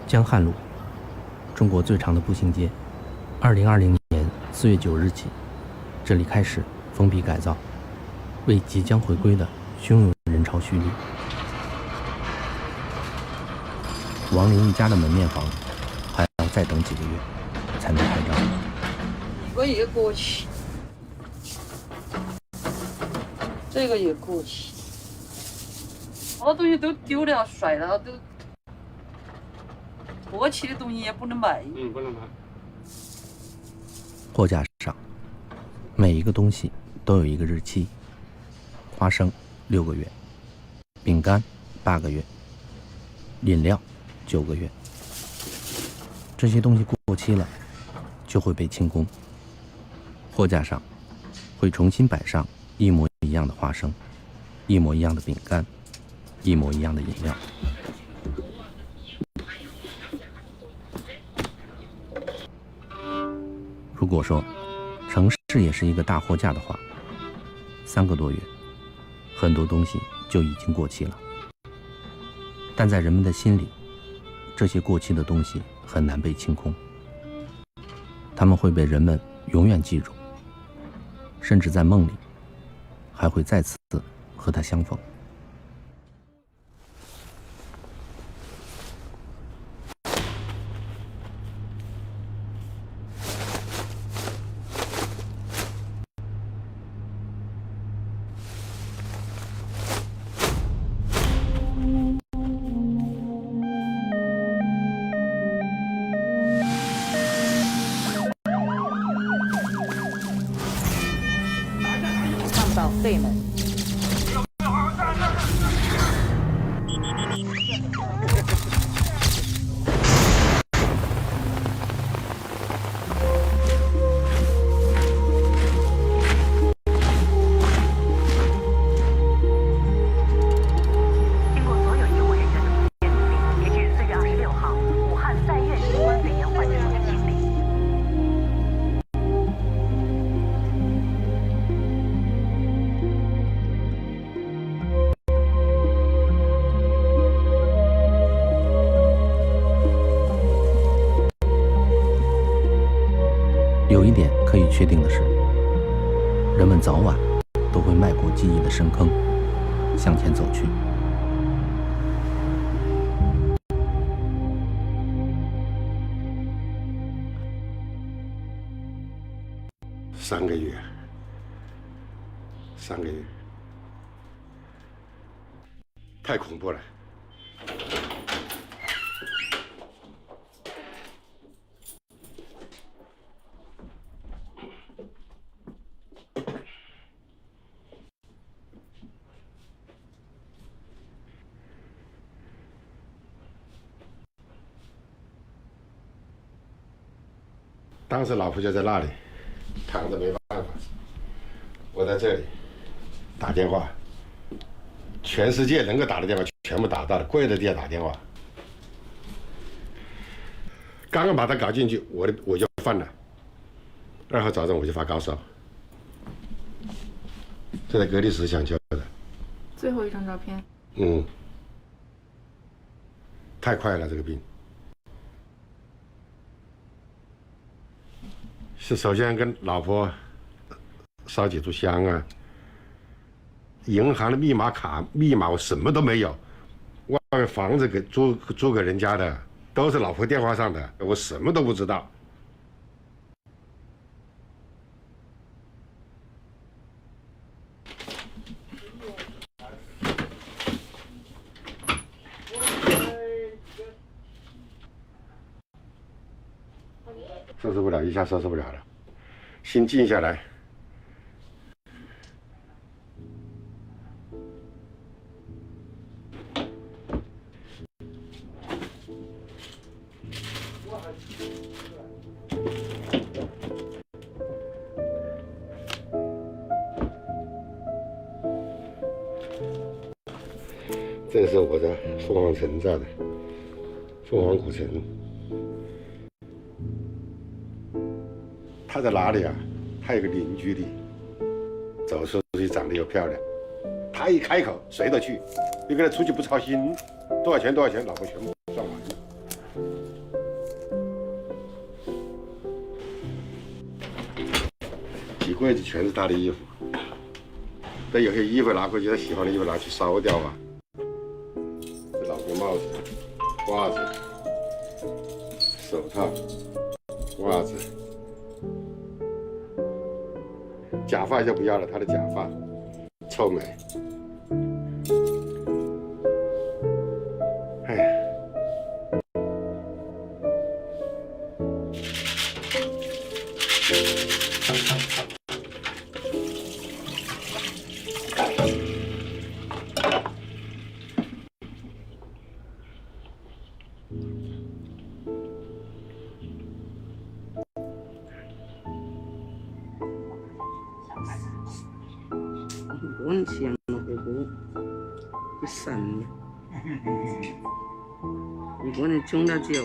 江汉路，中国最长的步行街。2020年4月9日起，这里开始封闭改造，为即将回归的汹涌人潮蓄力。王林一家的门面房还要再等几个月才能开张。这个也过期，这个也过期，好多东西都丢了、甩了，都过期的东西也不能买。不能买。货架上每一个东西都有一个日期，花生6个月，饼干8个月，饮料9个月。这些东西过期了就会被清空，货架上会重新摆上一模一样的花生，一模一样的饼干，一模一样的饮料。如果说城市也是一个大货架的话，3个多月，很多东西就已经过期了。但在人们的心里，这些过期的东西很难被清空，它们会被人们永远记住，甚至在梦里还会再次和它相逢。到对门。经过所有医护人员的普遍努力，截至4月26号，武汉在院新冠肺炎患者数是清零。有一点可以确定的是，人们早晚都会迈过记忆的深坑，向前走去。3个月，3个月，太恐怖了。当时老婆就在那里躺着没办法，我在这里打电话，全世界能够打的电话全部打到了，跪着地下打电话。刚刚把他搞进去，我就犯了，2号早上我就发高烧，这在隔离室抢救的。最后一张照片。太快了这个病。是首先跟老婆烧几炷香啊，银行的密码卡密码我什么都没有，外面房子给租给人家的，都是老婆电话上的，我什么都不知道。收拾不了，一下收拾不了了，心静下来。这是我的凤凰城造的凤凰古城。他在哪里啊？他有个邻居的，走出去长得又漂亮，他一开口谁都去，你跟他出去不操心，多少钱多少钱，老婆全部算完了。柜子全是他的衣服。但有些衣服拿回去，他喜欢的衣服拿去烧掉啊。这老婆帽子、袜子、手套、袜子，假发就不要了，他的假发臭美。哎呀。我们吃了火锅，你神了！一个人穷了酒，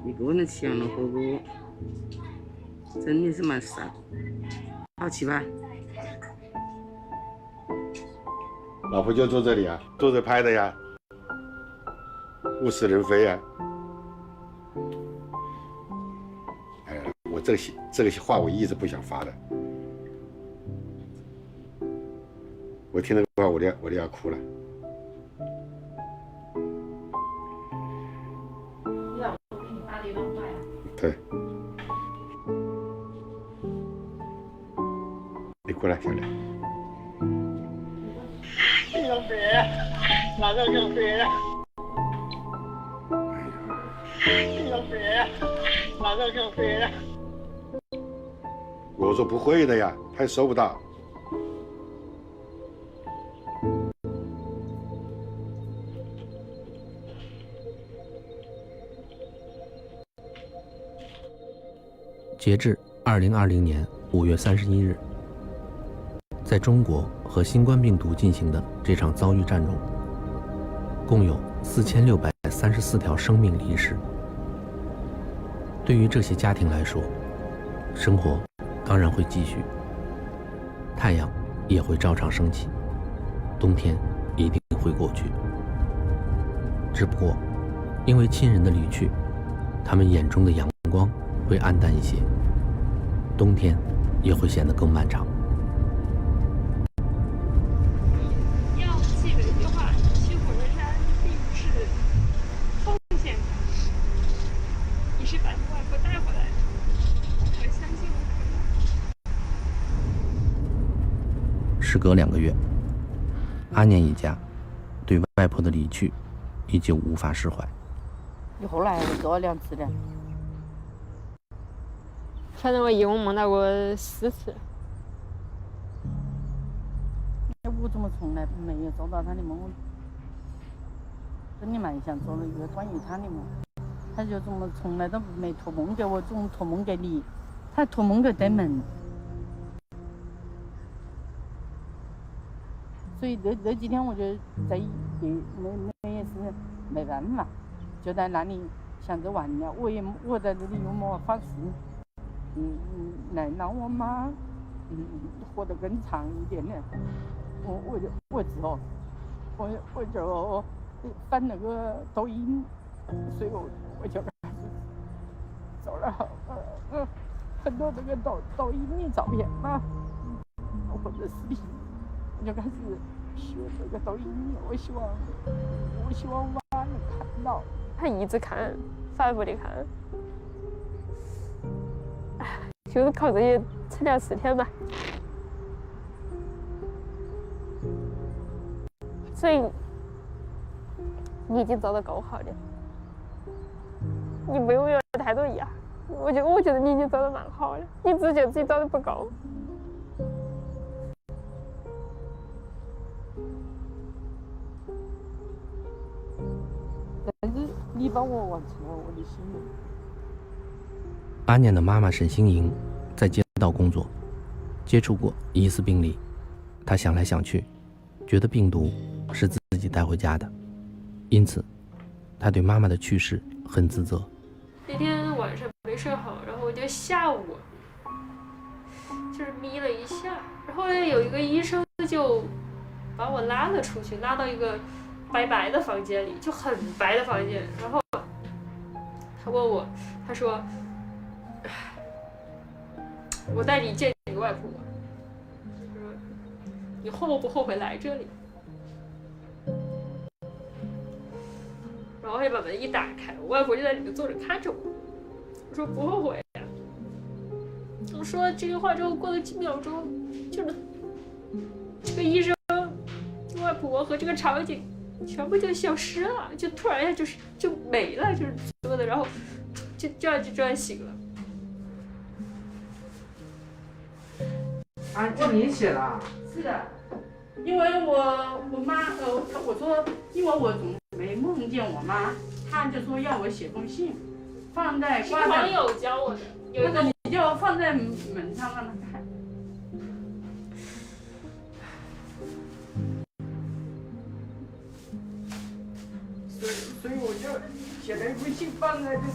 一个人吃了火锅，真的是蛮神，好吃吧？老婆就坐这里啊，坐着拍的呀，物是人非啊。哎呀，我这个话我一直不想发的。我听这个话，我都要哭了。你老婆给你发的一段话呀？对。你过来，小亮。想死，马上想死。想死，马上想死。我说不会的呀，他也收不到。截至2020年5月31日，在中国和新冠病毒进行的这场遭遇战中，共有4634条生命离世。对于这些家庭来说，生活当然会继续，太阳也会照常升起，冬天一定会过去。只不过，因为亲人的离去，他们眼中的阳光会暗淡一些，冬天也会显得更漫长。要记得一句话：去火车山并不是奉献的，你是把你外婆带回来的。我相信我可以。时隔2个月，阿念一家对外婆的离去依旧无法释怀。你后来做了2次的。反正我一共梦到过4次。我怎么从来没有做到他的梦？真的蛮想做了一个关于他的梦，他就怎么从来都没托梦给我，总托梦给你，他托梦给登门。所以那几天我就在没也是没办法，就在那里想着完了，我在这里又没法事。来让我妈活得更长一点点。我之后我就翻那个抖音，所以我就开始找了很多那个抖音的照片啊，或者视频，我就开始学这个抖音。我希望我妈能看到。他一直看，反复的看。就是靠这些撑了4天吧，所以你已经做得够好了，你不用有太多遗憾。我觉得你已经做得蛮好了，你只觉得自己做得不够。但是你帮我完成了我的心愿。阿念的妈妈沈星莹在街道工作，接触过疑似病例。她想来想去，觉得病毒是自己带回家的，因此她对妈妈的去世很自责。那天晚上没睡好，然后我就下午就是眯了一下，然后有一个医生就把我拉了出去，拉到一个白白的房间里，就很白的房间。然后他问我，他说：“我带你见你个外婆，说你后不后悔来这里？然后也把门一打开，我外婆就在里面坐着看着我。我说不后悔呀。我说这句话之后，过了几秒钟，就是这个医生、外婆和这个场景全部就消失了，就突然一下就没了，就是所有的，然后就这样醒了。啊，就你写了？是的，因为我妈我说，因为我总没梦见我妈，她就说要我写封信，放在是网友教我的，有一个你就放在门上让她看。所以我就写了一封信放在这里。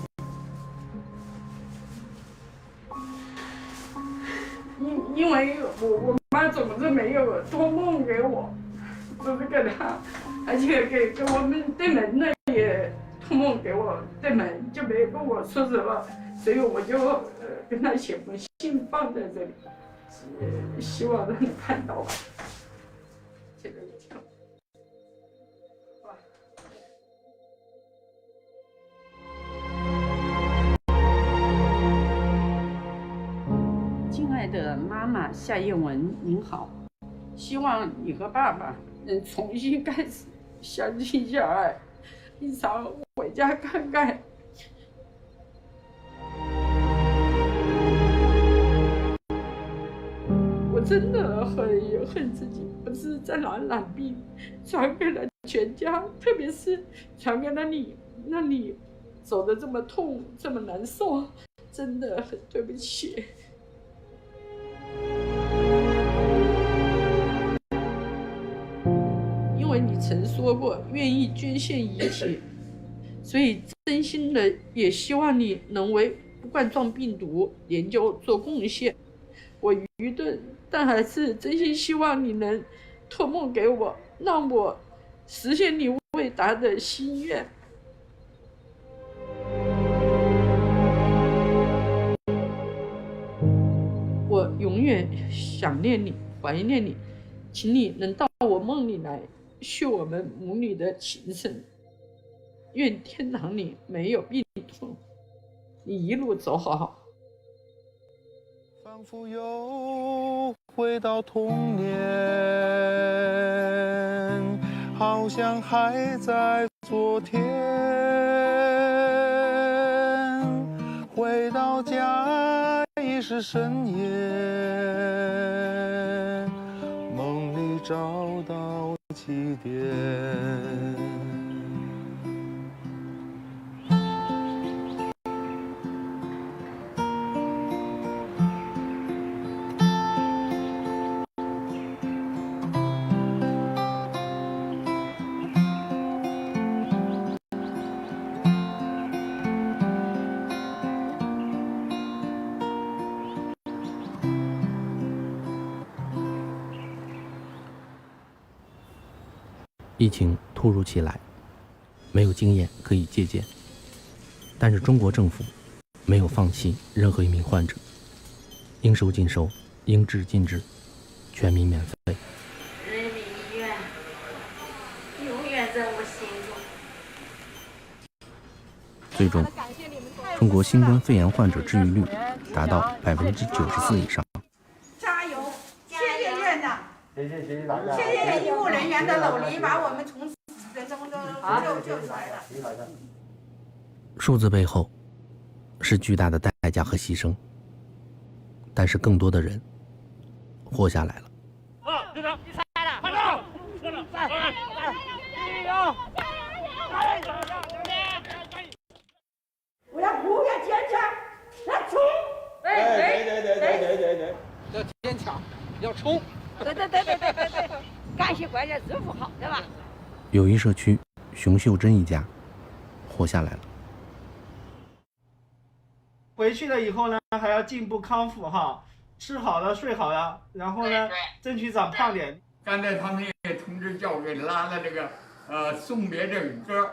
因为我妈总是没有托梦给我，都是给她，而且给我们对门的也托梦给我，对门就没跟我说什么，所以我就跟她写封信放在这里，希望她能看到吧。这个也挺好。亲爱的妈妈夏艳文，您好，希望你和爸爸能重新开始相亲相爱，你常回家看看。我真的很恨自己，不是在染病，传给了全家，特别是传给了你，让你走得这么痛，这么难受，真的很对不起。因为你曾说过愿意捐献遗体，所以真心的也希望你能为冠状病毒研究做贡献。我愚钝，但还是真心希望你能托梦给我，让我实现你伟大的心愿。我永远想念你，怀念你，请你能到我梦里来，续我们母女的情深。愿天堂里没有病痛，你一路走好。仿佛又回到童年，好像还在昨天。回到家已是深夜，梦里找到起点。疫情突如其来，没有经验可以借鉴，但是中国政府没有放弃任何一名患者，应收尽收，应治尽治，全民免费。人民医院永远在我心中。最终，中国新冠肺炎患者治愈率达到94%以上。加油！谢谢院长。谢谢大家，谢谢医务人员的努力，把我们从死的中救出来了。数字背后是巨大的代价和牺牲，但是更多的人活下来了。队长，你猜了，快走！队长，加油！我要不要坚强，要冲！对，要坚强，要冲。对，感谢关键支付好，对吧？友谊社区熊秀珍一家活下来了。回去了以后呢，还要进步康复哈，吃好了睡好了，然后呢，争取长胖点。刚才他们也同志叫给拉了这个送别这个歌。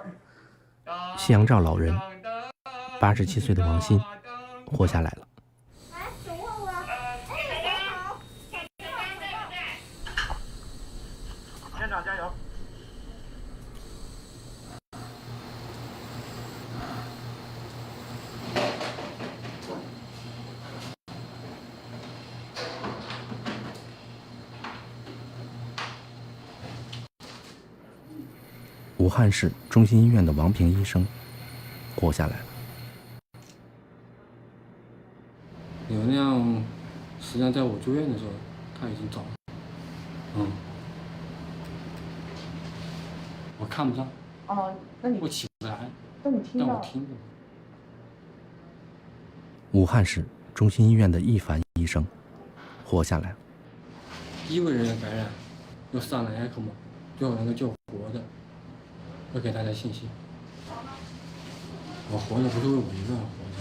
夕阳照老人87岁的王鑫活下来了。武汉市中心医院的王平医生活下来了。刘亮实际上在我住院的时候，他已经走了。我看不到。哦，那你我起不来，那你听到？但我听着。武汉市中心医院的易凡医生活下来了。医务人员感染，又上了 ECMO， 最后能够救活的，会给大家信息。我活着不是为我一个人活着。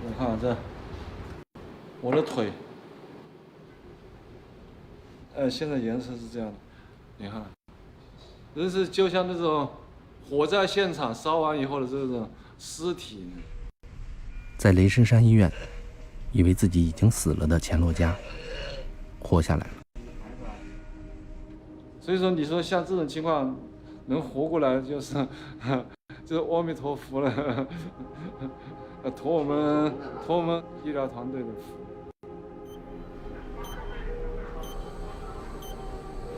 你看这，我的腿，现在颜色是这样的，你看，这是就像那种火灾现场烧完以后的这种尸体。在雷神山医院，以为自己已经死了的钱洛嘉活下来了。所以说，你说像这种情况能活过来，就是阿弥陀佛了，托我们医疗团队的福。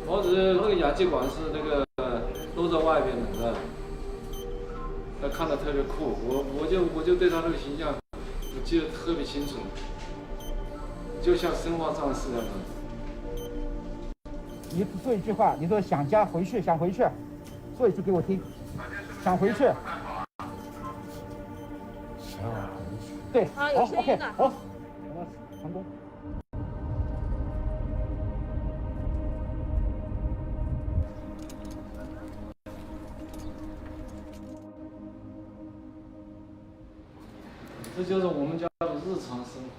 我只是那个氧气管是那个露在外边的，他看着特别酷，我就对他那个形象，我记得特别清楚，就像生化战士一样的。你说一句话，你说想家回去，想回去，说一句给我听，想回去。对，好 ，OK， 好，成功。这就是我们家的日常生活。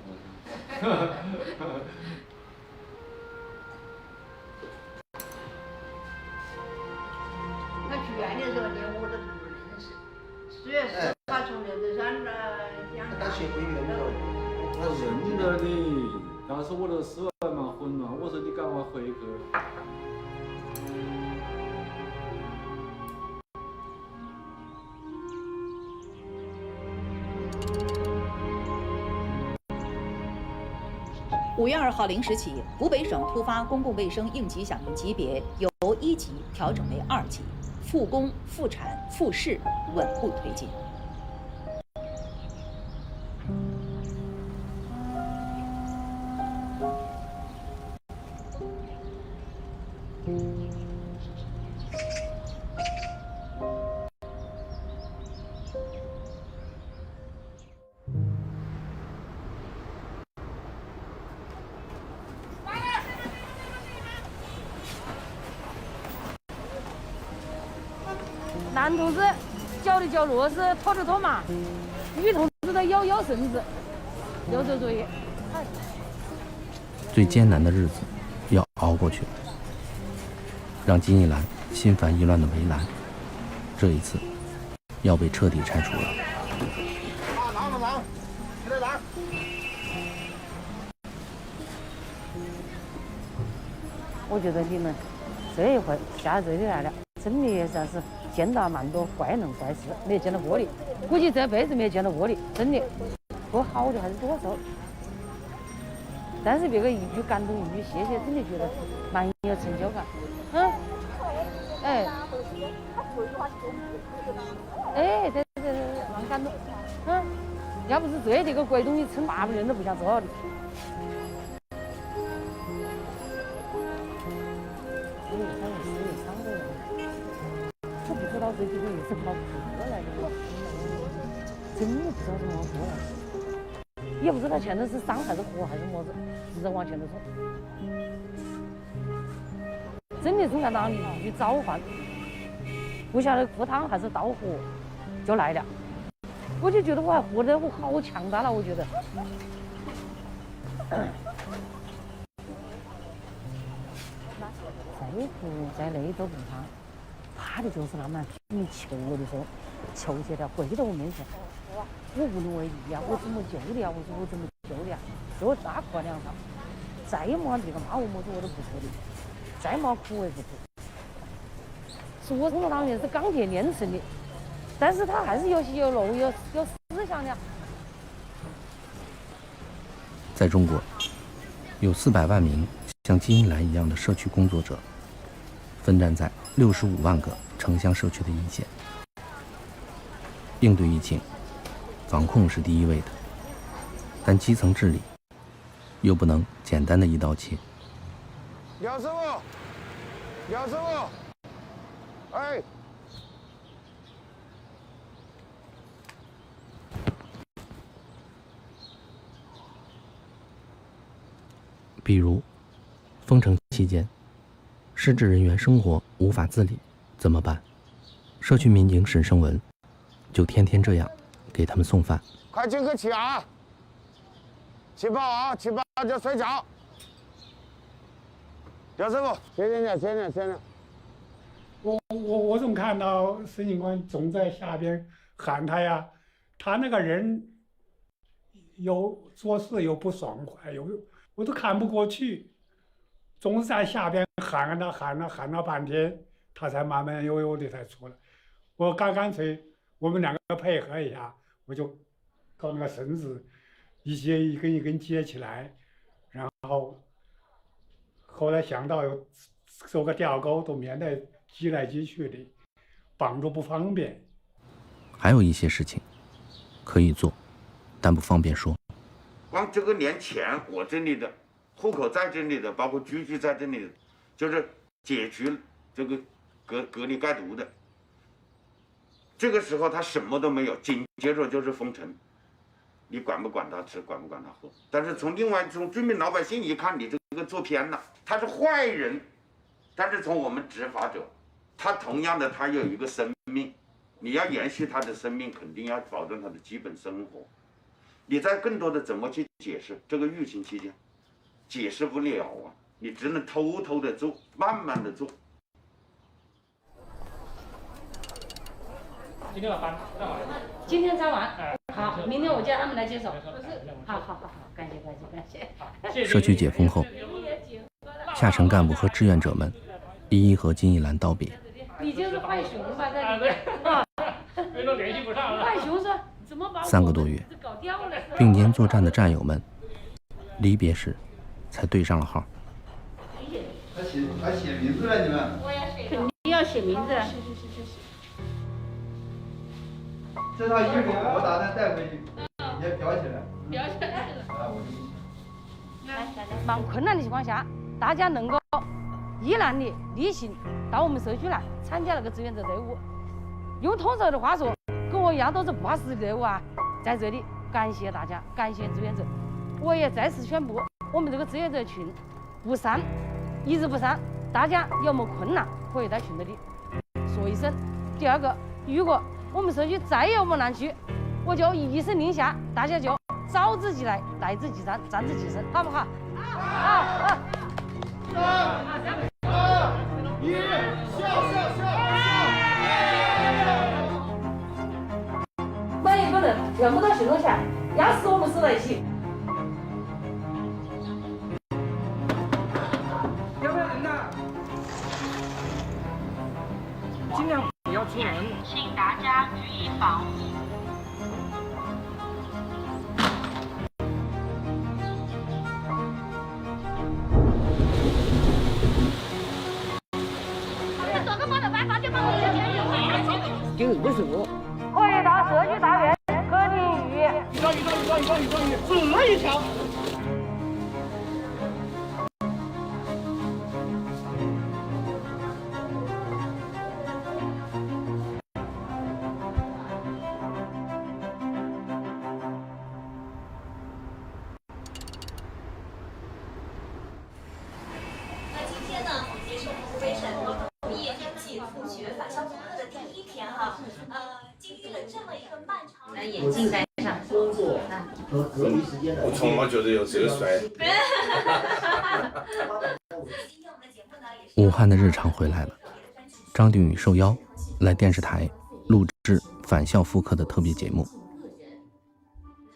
他去院的时候连我都不认识，4月10号从刘德山养大。我认得你，当时我都是蛮混乱，我说你赶快回去。5月2号0时起，湖北省突发公共卫生应急响应级别由1级调整为2级，复工、复产、复市稳步推进。男同志搅的搅螺丝，拖的拖马，女同志的摇摇绳子，留着作业。最艰难的日子要熬过去了，让金一兰心烦意乱的围栏，这一次要被彻底拆除了。拿，起来拿。我觉得你们这一回下这里来了，真的也算是见到蛮多怪人怪事，没见到过的，估计这辈子没见到过的，真的，多好的还是多少。但是别个一句感动，一句谢谢，真的觉得蛮有成就感。哎，对，蛮感动。要不是这个鬼东西撑大部分人都不想做的。我不知道这几个月怎么过来的，真的不知道怎么过来的，也不知道前头是伤还是活还是么子，一直往前头冲。真的从看到你一召唤，不晓得赴汤还是蹈火就来了，我就觉得我还活得我好强大了，我觉得。再苦再累都不怕，怕的就是那么你求我的说，求起来跪到我面前，我无能为力啊，我怎么救的呀？我说我怎么救的呀？给我大哭两场，再骂这个骂我么子我都不说的，再骂苦我也不哭。说我中国党员是钢铁炼成的，但是他还是有血有肉有思想的。在中国，有400万名像金一兰一样的社区工作者，奋战在65万个城乡社区的一线。应对疫情，防控是第一位的，但基层治理又不能简单的一刀切。廖师傅，廖师傅，哎。比如，封城期间，失智人员生活无法自理，怎么办？社区民警沈胜文就天天这样给他们送饭。快进去起啊！起饱啊，起饱就睡觉。廖师傅，先生。我总看到孙警官总在下边喊他呀，他那个人有做事又不爽快，我都看不过去，总是在下边喊了半天，他才慢慢悠悠的才出来。我干脆我们两个配合一下，我就搞那个绳子一根一根接起来，然后后来想到有做个吊钩，都免得挤来挤去的，绑住不方便。还有一些事情可以做，但不方便说。光这个年钱我这里的，户口在这里的，包括居住在这里的，就是解除这个隔离盖毒的。这个时候他什么都没有，紧接着就是封城，你管不管他吃，管不管他喝？但是从居民老百姓一看，你这个做偏了，他是坏人。但是从我们执法者，他同样的他有一个生命，你要延续他的生命，肯定要保证他的基本生活。你再更多的怎么去解释这个疫情期间，解释不了啊，你只能偷偷的做，慢慢的做。今天把站完。今天站完，好，明天我叫他们来接手。好，感谢。社区解封后，下沉干部和志愿者们一一和金一兰道别。你就是浣熊吧，在里面。没都联系不上了。浣熊说怎么把3个多月，并肩作战的战友们，离别时才对上了号。还写名字了，你们？我要写，肯定要写名字。是。这套衣服我打算带回去，也裱起来。裱起来了。啊，我就。来，蛮困难的情况下，大家能够毅然的逆行到我们社区来参加那个志愿者队伍。用通俗的话说，跟我一样都是不怕死的队伍啊！在这里感谢大家，感谢志愿者。我也再次宣布，我们这个志愿者群不散，一日不散。大家有么困难可以在群里说一声。第二个，如果我们社区再有么难处，我就一声令下，大家就找自己来，来自己站自己身，好不好？好。3、2、1，笑！管也不能全部到行动下，压死我们死在一起。要不要人呢？尽量不要出门。请大家注意防护。做个么的办法就把我们就为什么？可以到社区大院和淋浴。这一条。眼镜戴上。工作和隔离时间的。我从来觉得有这个帅。武汉的日常回来了，张定宇受邀来电视台录制返校复课的特别节目。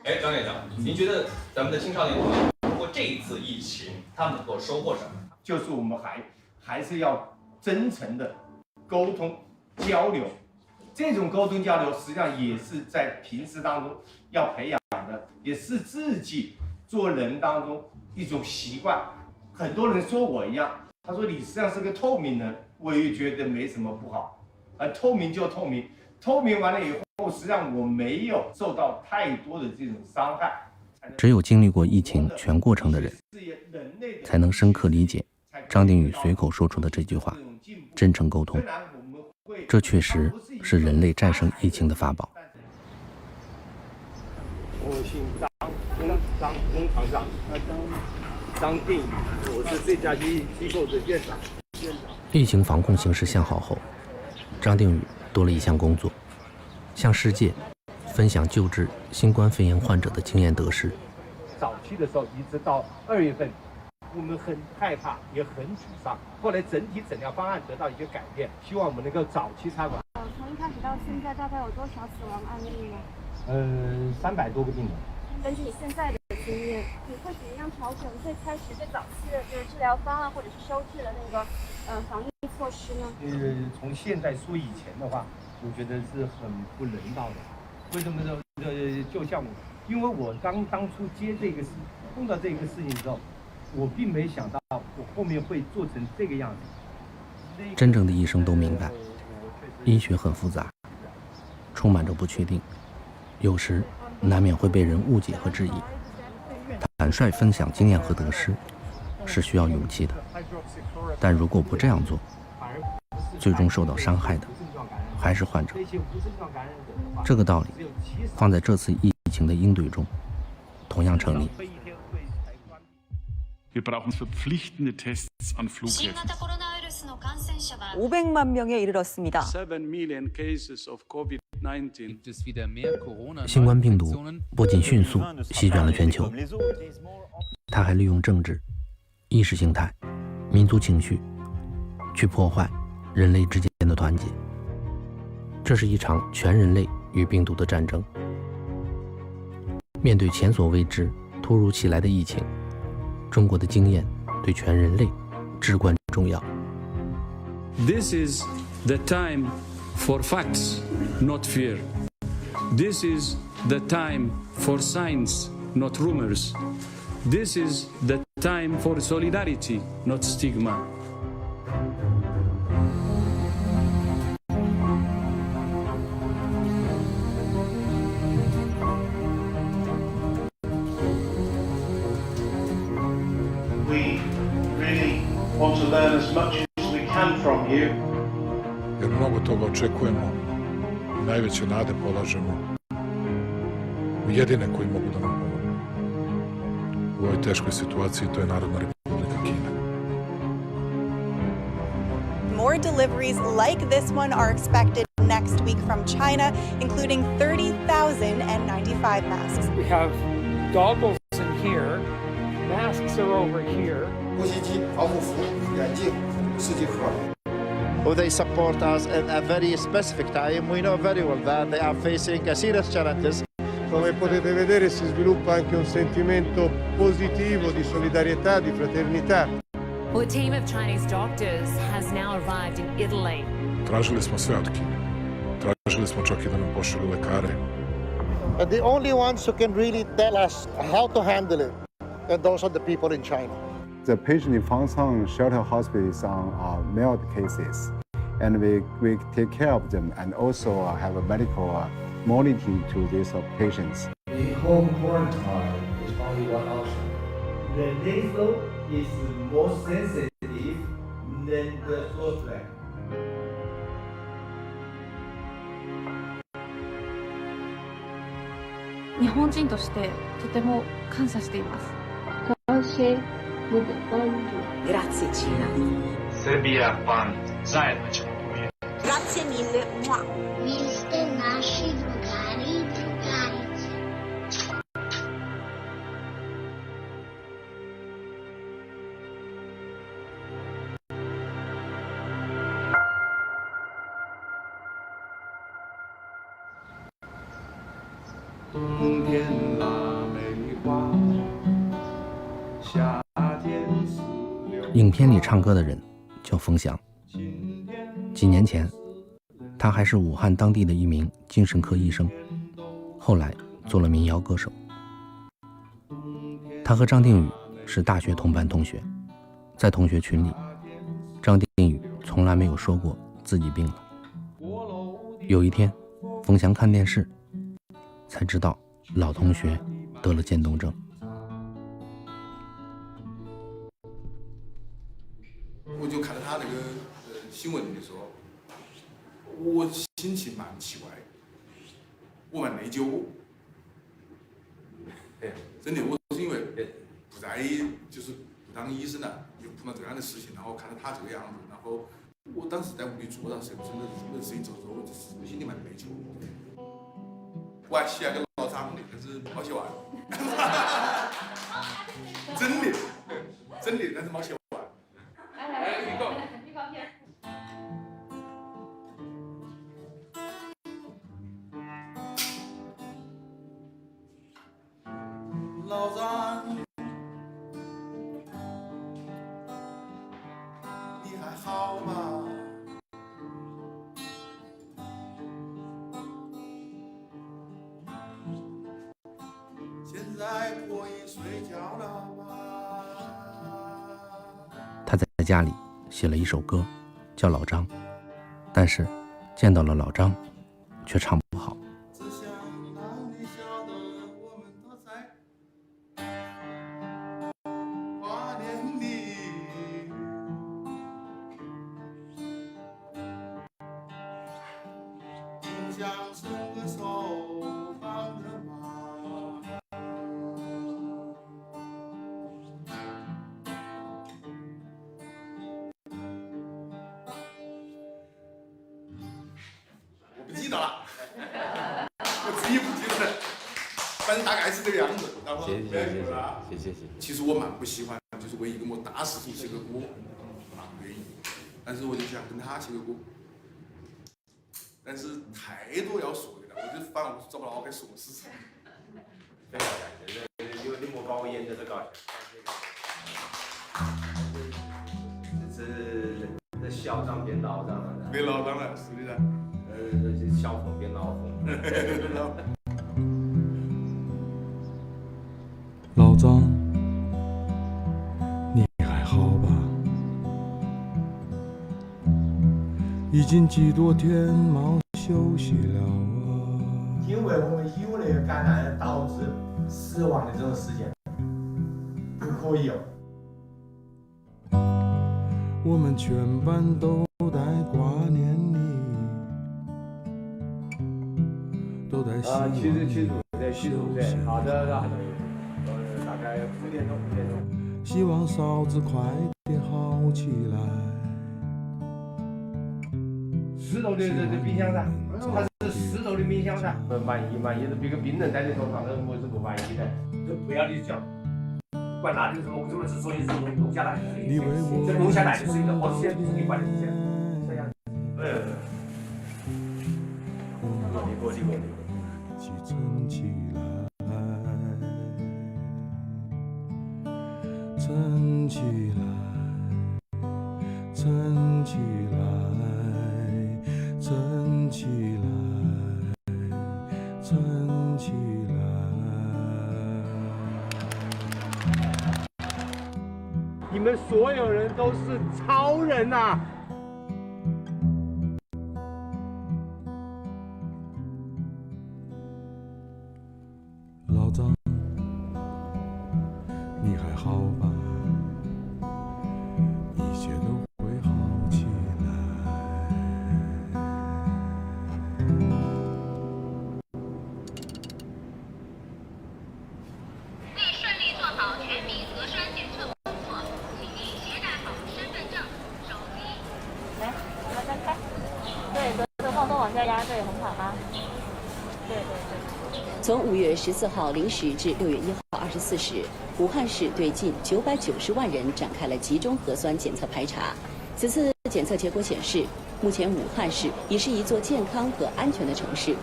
哎，张院长，您觉得咱们的青少年同学通过这一次疫情，他们能够收获什么？就是我们还是要真诚的沟通交流。这种沟通交流实际上也是在平时当中要培养的，也是自己做人当中一种习惯。很多人说我一样，他说你实际上是个透明人，我也觉得没什么不好。透明就透明，透明完了以后，实际上我没有受到太多的这种伤害。只有经历过疫情全过程的人，才能深刻理解张定宇随口说出的这句话：真诚沟通。这确实是人类战胜疫情的法宝。我姓张，工厂长，张定宇，我是这家机构的院长。疫情防控形势向好后，张定宇多了一项工作，向世界分享救治新冠肺炎患者的经验得失。早期的时候，一直到2月份，我们很害怕，也很沮丧。后来整体诊疗方案得到一个改变，希望我们能够早期插管。从一开始到现在，大概有多少死亡案例呢？300多个病人。根据你现在的经验，你会怎么样调整最早期的就是治疗方案，或者是收治的那个防疫措施呢？从现在说以前的话，我觉得是很不人道的。为什么呢？就像因为我当初碰到这个事情之后，我并没想到我后面会做成这个样子。真正的医生都明白，医学很复杂，充满着不确定，有时难免会被人误解和质疑。坦率分享经验和得失是需要勇气的，但如果不这样做，最终受到伤害的还是患者。这个道理放在这次疫情的应对中同样成立。Wir brauchen verpflichtende Tests an Flughäfen. 500만 명에 이르렀습니다. 7 million cases of COVID-19. 新冠病毒不仅迅速席卷了全球，它还利用政治、意识形态、民族情绪去破坏人类之间的团结。这是一场全人类与病毒的战争。面对前所未知、突如其来的疫情，中国的经验对全人类至关重要。This is the time for facts, not fear. This is the time for science, not rumors. This is the time for solidarity, not stigma. We really want to learn as much as we can from you. Jer mnogo toga očekujemo, najveće nade polažemo u jedine koji mogu da nam pomognu. U ovoj teškoj situaciji to je Narodna Republika Kina. More deliveries like this one are expected next week from China, including 30,095 masks. We have goggles in here, masks are over here. 呼吸机、防护服、眼镜、试剂盒。Well, they support us at a very specific time. We know very well that they are facing serious challenges. Come potete vedere si sviluppa anche un sentimento positivo di solidarietà, di fraternità. Well, a team of Chinese doctors has now arrived in Italy. Tražili smo sve od Kine. Tražili smo čak i da nam pošalju lekare. But the only ones who can really tell us how to handle it, and those are the people in China. The patient in Fangshan Shelter Hospital is on mild cases, and we take care of them and also have a medical monitoring to these patients. The home quarantine is only one option. The nasal is more sensitive than the throat line. 日本人としてとても感謝しています。Grazie Cina. Srbija, pan, zajedno ćemo pobjediti. Grazie mille. Vi ste naši drugari i drugarice. Thank 影片里唱歌的人叫冯翔，几年前他还是武汉当地的一名精神科医生，后来做了民谣歌手。他和张定宇是大学同班同学，在同学群里，张定宇从来没有说过自己病了。有一天，冯翔看电视，才知道老同学得了渐冻症。我就看到他那个新闻的时候，我心情蛮奇怪，我蛮内疚。真的，我是因为不在意，就是不当医生了，又碰到这样的事情，然后看到他这个样子，然后我当时在屋里坐着，是不是那事情做之后，我心里蛮内疚。我还洗了个老脏的，但是没洗完。真的，但是没洗完。来，预告片。老张，你还好吗？现在可以睡觉了吗？他在家里写了一首歌，叫《老张》，但是见到了老张，却唱不好。不记得了，我自己不记得了，反正大概是这个样子。然后谢。其实我蛮不喜欢，就是为一个么大事情写个歌，蛮不愿意。但是我就想跟他写个歌，但是太多要说的了，我就反而找不到该说是什么。非常感谢，因为你莫把我研究的搞这小张变老张了，变老张了，是的噻。小凤变老凤。老张，你还好吧？已经几多天没休息了啊！因为我们有那个感染导致死亡的这种事件，不可以哦。我们全班都在挂念你。取入对，好的，大概5点钟。希望嫂子快点好起来。10楼的这冰箱噻，它是4楼的冰箱噻。满意的，别个病人在这床上，我是不满意的。就不要你讲，管那的什么，我怎么之所以是弄下来，这弄下来就是一个好险，不是你管的事情。这样，你过。撑起来，撑起来，撑起来，撑起来，撑起来。你们所有人都是超人呐！老张，你还好吧？一切都会好起来。为顺利做好全民核酸检测工作，请您携带好身份证、手机。来，往下开。对，舌头放松往下压，对，很好啊。对。从5月14号0时至6月1号24时，武汉市对近990万人展开了集中核酸检测排查。此次检测结果显示，目前武汉市已是一座健康和安全的城市。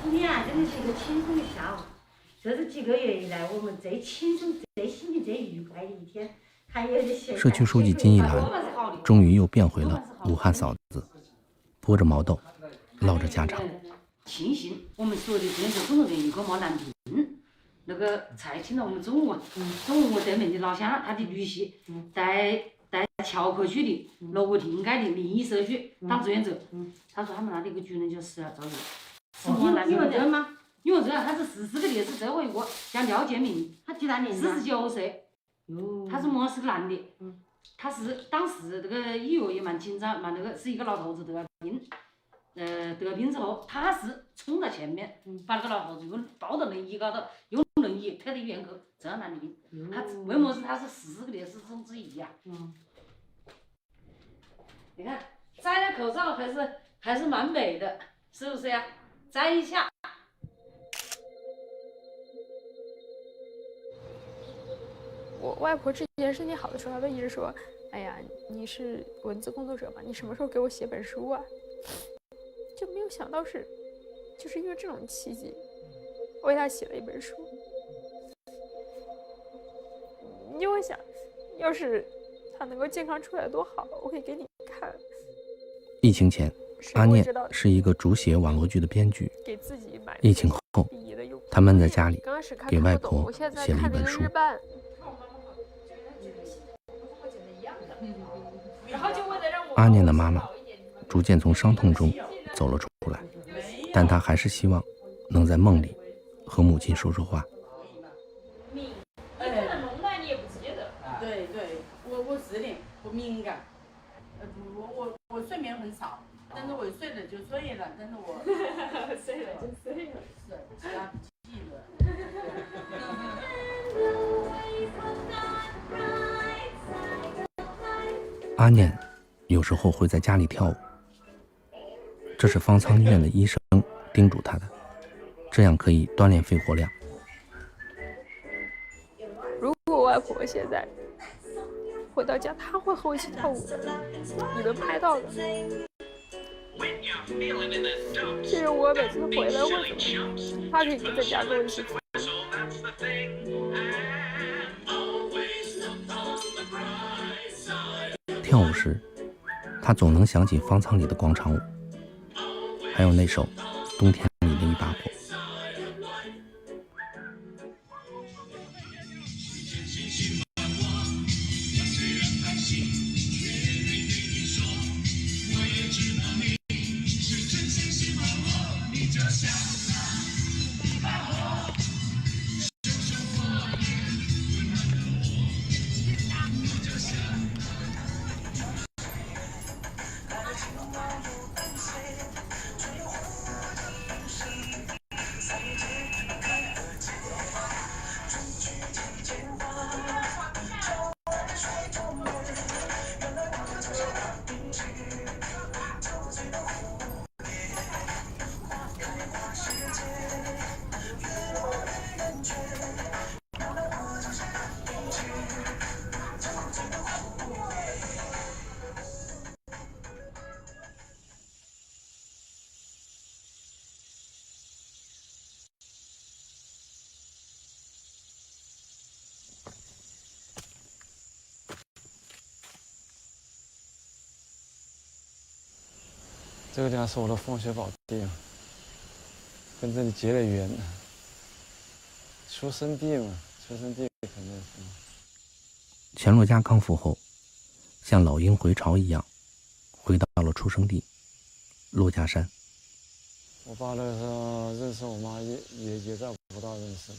今天啊，真的是一个轻松的下午。这是几个月以来我们最轻松、最心情最愉快的一天。社区书记金一兰终于又变回了武汉嫂子，剥着毛豆，唠着家常。庆幸我们所有的志愿者工作人员都没染病，那个蔡请了我们中午，中午我对面的老乡，他的女婿在桥口区的罗湖汀街的临沂社区当志愿者。他说他们那里一个军人就死了，遭遇死亡难民证吗？因为这他是14个烈士最后一个，叫廖建明，他几大年？49岁，他是是个男的，他是当时这个医院也蛮紧张，蛮那个是一个老头子得了病。得病之后，他是冲到前面，把那个老头子用抱到轮椅高头，用轮椅推到医院去，这样男的病。他为么是他是14个烈士中之一呀？你看摘了口罩还是蛮美的，是不是呀？摘一下。我外婆之前身体好的时候，她都一直说：“哎呀，你是文字工作者吧？你什么时候给我写本书啊？”就没有想到就是因为这种契机，我为她写了一本书。你就会想，要是她能够健康出来多好，我可以给你看。疫情前，阿念是一个主写网络剧的编剧。疫情后，他闷在家里，给外婆写了一本书。阿念的妈妈逐渐从伤痛中走了出来，但她还是希望能在梦里和母亲说说话。你看了龙脉你也不记得？对，我是的，不敏感。我睡眠很少，但是我睡了就睡了，但是我睡了就睡了，是其他不记得。阿念有时候会在家里跳舞，这是方舱医院的医生叮嘱他的，这样可以锻炼肺活量。如果我外婆现在回到家，她会和我一起跳舞的，你能拍到的。其实我每次回来或者她可以在家跟我一起跳。跳舞时，他总能想起方舱里的广场舞，还有那首《冬天里的一把火》。这个地方是我的风水宝地，跟这里结了缘。出生地嘛，出生地肯定是。钱洛嘉康复后，像老鹰回巢一样，回到了出生地珞珈山。我爸那时候认识我妈也在武道认识的。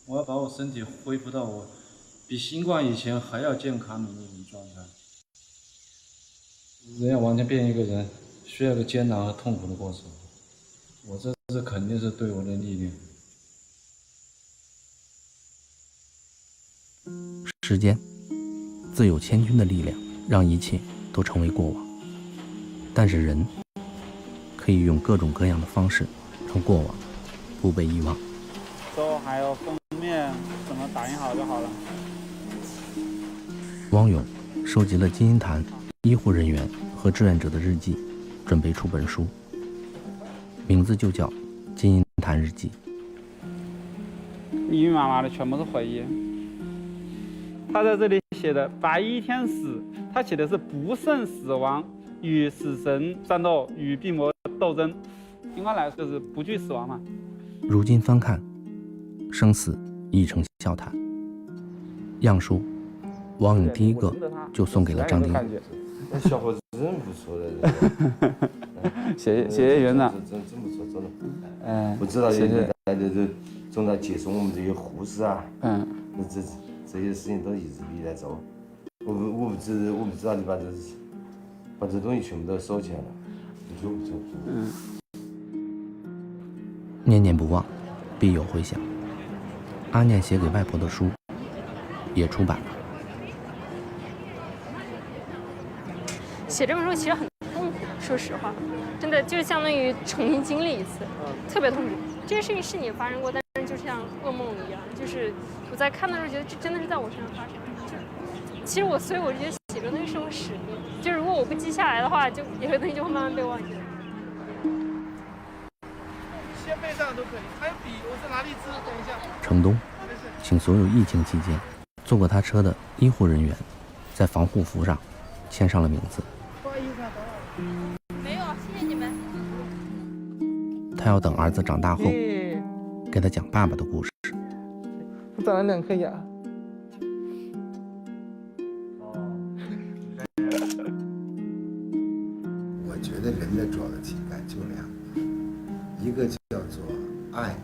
我要把我身体恢复到我比新冠以前还要健康的那种状态。人要完全变一个人，需要个艰难和痛苦的过程。我这肯定是对我的历练。时间，自有千钧的力量，让一切都成为过往。但是人，可以用各种各样的方式，让过往不被遗忘。粥还有封面怎么打印好就好了。汪勇收集了金银潭医护人员和志愿者的日记，准备出本书，名字就叫《金银潭日记》。密密麻麻的全部是回忆。他在这里写的白衣天使，他写的是不慎死亡与死神战斗与病魔斗争，应该来说就是不惧死亡嘛。如今翻看，生死已成笑谈。样书，王颖第一个就送给了张丁。小伙子真不错的，谢谢园长，真不错，真的。不知道现在就是总在接送我们这些护士啊，这些事情都一直你来做。我不知道你把这东西全部都收起来了，不错。念念不忘，必有回响。阿念写给外婆的书也出版了。写这本书其实很痛苦，说实话，真的就相当于重新经历一次，特别痛苦。这件事情是你发生过，但是就像噩梦一样，就是我在看的时候觉得这真的是在我身上发生的。其实所以我觉得写这个东西是我使命，就如果我不记下来的话，就有些东西就会慢慢被忘记。先背上都可以，还有笔，我是拿荔枝，等一下。城东，请所有疫情期间坐过他车的医护人员，在防护服上签上了名字。没有，谢谢你们。他要等儿子长大后，给他讲爸爸的故事。我长了2颗牙。我觉得人的主要的情感就2个，一个叫做爱，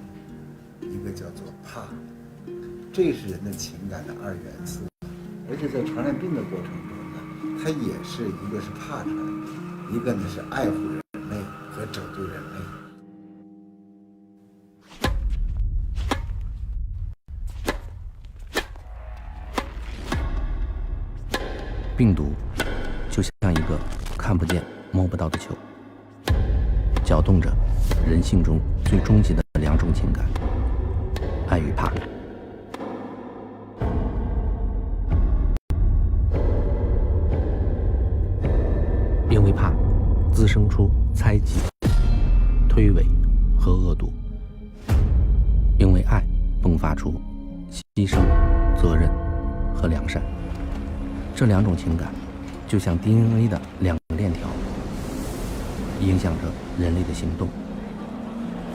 一个叫做怕，这是人的情感的2元素。而且在传染病的过程中呢，它也是一个是怕传染病，一个呢是爱护人类和拯救人类。病毒就像一个看不见摸不到的球，搅动着人性中最终极的2种情感，爱与怕。因为怕，滋生出猜忌、推诿和恶毒；因为爱，迸发出牺牲、责任和良善。这2种情感就像 DNA 的2个链条，影响着人类的行动，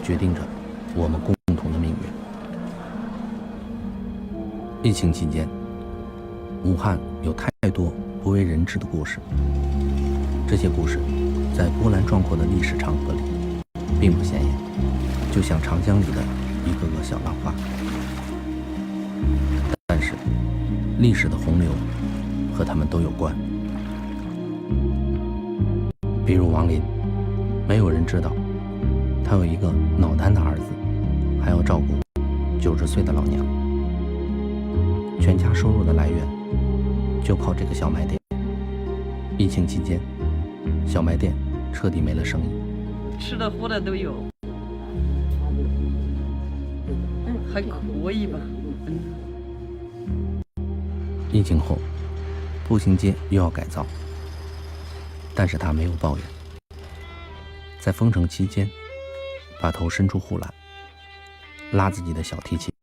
决定着我们共同的命运。疫情期间，武汉有太多不为人知的故事，这些故事在波澜壮阔的历史长河里并不显眼，就像长江里的一个个小浪花。但是历史的洪流和他们都有关。比如王林，没有人知道他有一个脑瘫的儿子，还要照顾90岁的老娘，全家收入的来源就靠这个小卖店。疫情期间，小卖店彻底没了生意，吃的喝的都有，还可以吧。疫情后，步行街又要改造，但是他没有抱怨。在封城期间，把头伸出护栏，拉自己的小提琴，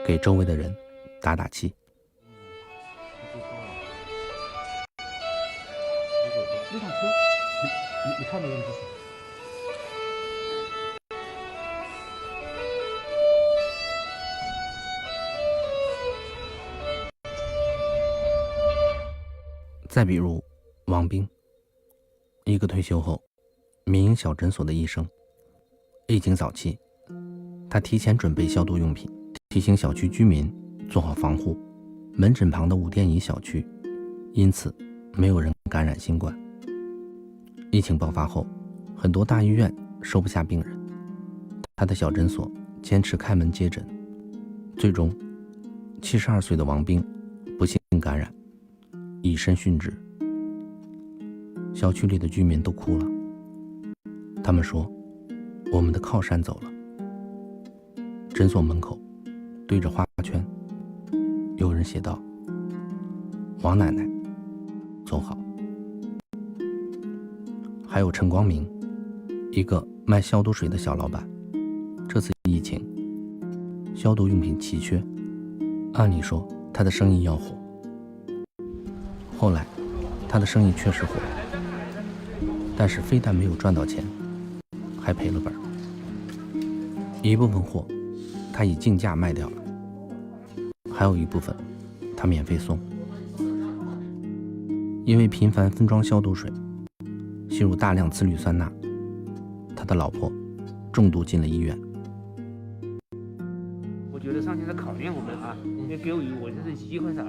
给周围的人打打气。那辆车，你看的人是谁？再比如王兵，一个退休后民营小诊所的医生。疫情早期，他提前准备消毒用品，提醒小区居民做好防护。门诊旁的5电仪小区因此没有人感染新冠。疫情爆发后，很多大医院收不下病人，他的小诊所坚持开门接诊。最终72岁的王兵不幸感染，以身殉职。小区里的居民都哭了，他们说我们的靠山走了。诊所门口对着花圈，有人写道：王奶奶走好。还有陈光明，一个卖消毒水的小老板。这次疫情，消毒用品奇缺，按理说他的生意要火。后来他的生意确实火，但是非但没有赚到钱，还赔了本。一部分货他以竞价卖掉了，还有一部分他免费送。因为频繁分装消毒水，吸入大量次氯酸钠，他的老婆重度进了医院。我觉得上天在考验我们啊，也给予我这机会啥，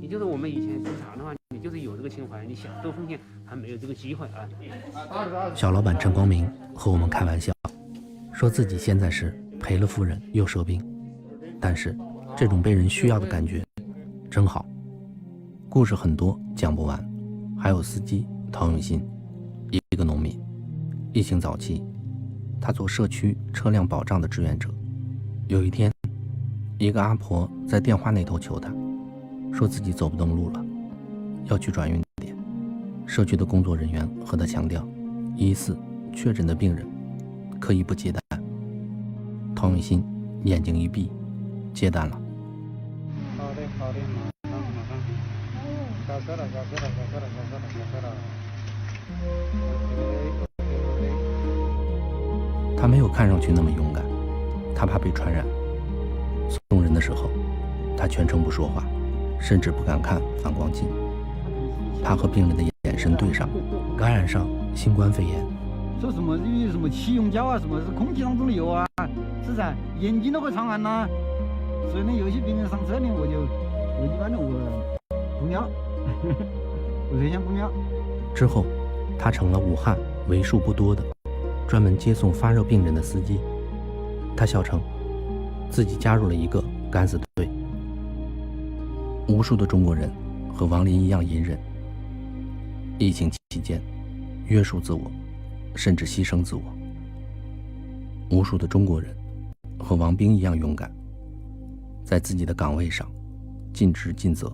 也就是我们以前平常的话，你就是有这个情怀，你想做奉献还没有这个机会啊。小老板陈光明和我们开玩笑，说自己现在是赔了夫人又收兵，但是这种被人需要的感觉真好。故事很多讲不完，还有司机陶永新，一个农民。疫情早期，他做社区车辆保障的志愿者。有一天，一个阿婆在电话那头求他，说自己走不动路了，要去转运点。社区的工作人员和他强调，疑似确诊的病人可以不接单。陶永新眼睛一闭，接单了。好的，好的，马上。下车了。他没有看上去那么勇敢，他怕被传染。送人的时候，他全程不说话，甚至不敢看反光镜，怕和病人的眼神对上，感染上新冠肺炎。说什么有什么气溶胶啊，什么是空气当中的油啊，是噻，眼睛都会传染呐。所以呢，有些病人上车呢，我一般的我不瞄，我最先不瞄。之后，他成了武汉为数不多的专门接送发热病人的司机。他笑称自己加入了一个敢死队。无数的中国人和王林一样隐忍，疫情期间约束自我，甚至牺牲自我。无数的中国人和王兵一样勇敢，在自己的岗位上尽职尽责。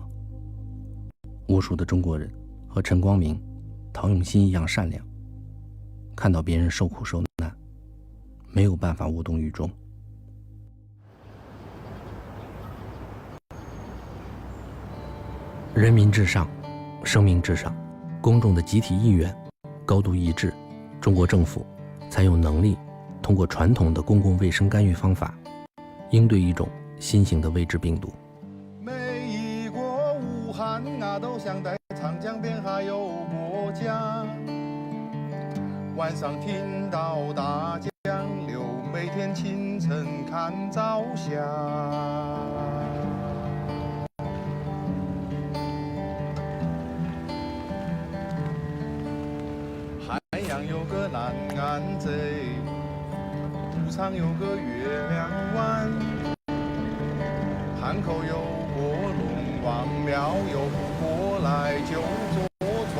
无数的中国人和陈光明、陶永新一样善良，看到别人受苦受难，没有办法无动于衷。人民至上，生命至上，公众的集体意愿高度一致，中国政府才有能力通过传统的公共卫生干预方法，应对一种新型的未知病毒。每一国武汉啊，都像在长江边还有过江。晚上听到大江流，每天清晨看朝霞。海洋有个南岸贼，赌场有个月亮湾，汉口有个龙王庙，有过来就坐船。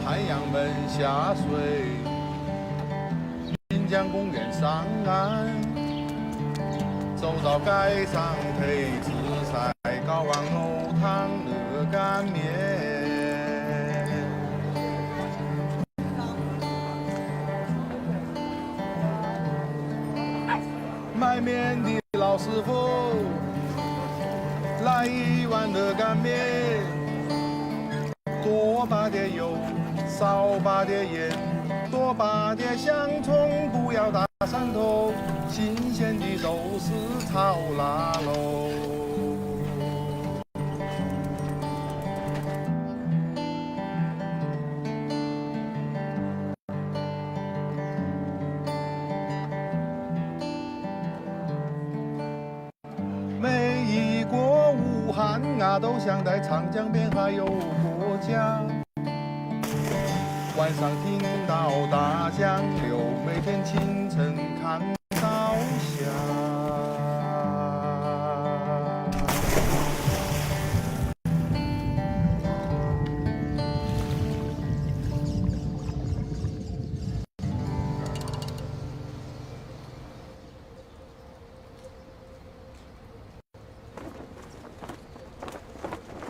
太阳门下水，滨江公园上岸，走到街上配紫菜，高望楼堂热干面。卖面的老师傅，来一碗热干面，多把点油，少把点盐，多把点香葱，不要大山头，新鲜的豆豉炒腊肉。每一国武汉啊，都像在长江边还有过江。晚上听到大江流，每天清晨看朝霞。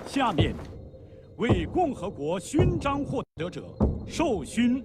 下面，为共和国勋章获得者授勋。